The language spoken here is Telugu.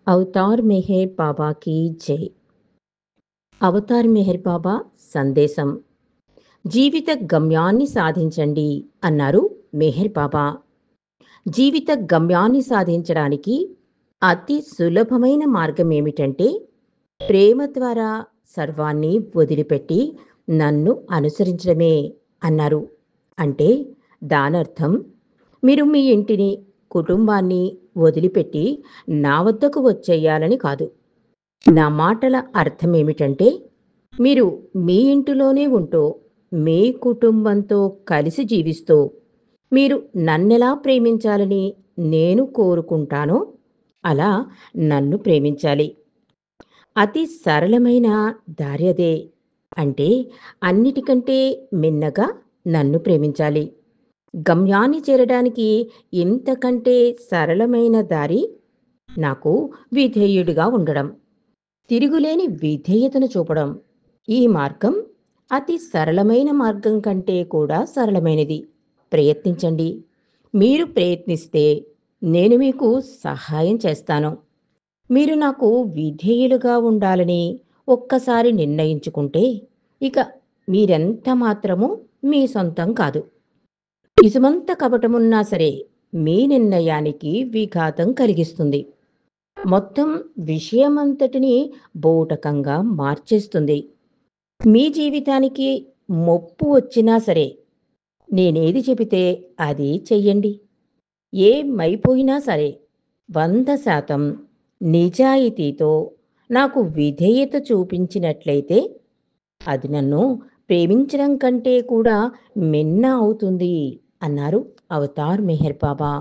అవతార్ మెహర్ బాబాకి జై. అవతార్ మెహర్ బాబా సందేశం: జీవిత గమ్యాన్ని సాధించండి అన్నారు మెహర్ బాబా. జీవిత గమ్యాన్ని సాధించడానికి అతి సులభమైన మార్గం ఏమిటంటే ప్రేమ ద్వారా సర్వాన్ని వదిలిపెట్టి నన్ను అనుసరించడమే అన్నారు. అంటే దానర్థం మీరు మీ ఇంటిని, కుటుంబాన్ని వదిలిపెట్టి నా వద్దకు వచ్చేయాలని కాదు. నా మాటల అర్థమేమిటంటే మీరు మీ ఇంటిలోనే ఉంటూ, మీ కుటుంబంతో కలిసి జీవిస్తూ, మీరు నన్నెలా ప్రేమించాలని నేను కోరుకుంటానో అలా నన్ను ప్రేమించాలి. అతి సరళమైన దారి అదే. అంటే అన్నిటికంటే మిన్నగా నన్ను ప్రేమించాలి. గమ్యాన్ని చేరడానికి ఇంతకంటే సరళమైన దారి నాకు విధేయుడిగా ఉండడం, తిరుగులేని విధేయతను చూపడం. ఈ మార్గం అతి సరళమైన మార్గం కంటే కూడా సరళమైనది. ప్రయత్నించండి. మీరు ప్రయత్నిస్తే నేను మీకు సహాయం చేస్తాను. మీరు నాకు విధేయులుగా ఉండాలని ఒక్కసారి నిర్ణయించుకుంటే ఇక మీరెంత మాత్రమూ మీ సొంతం కాదు. ఇసుమంత కపటమున్నా సరే మీ నిర్ణయానికి విఘాతం కలిగిస్తుంది. మొత్తం విషయమంతటిని బోటకంగా మార్చేస్తుంది. మీ జీవితానికి ముప్పు వచ్చినా సరే నేనేది చెబితే అది చెయ్యండి. ఏమైపోయినా సరే 100% నిజాయితీతో నాకు విధేయత చూపించినట్లయితే అది నన్ను ప్రేమించడం కంటే కూడా మిన్న అవుతుంది అన్నారు అవతార్ మెహర్ బాబా.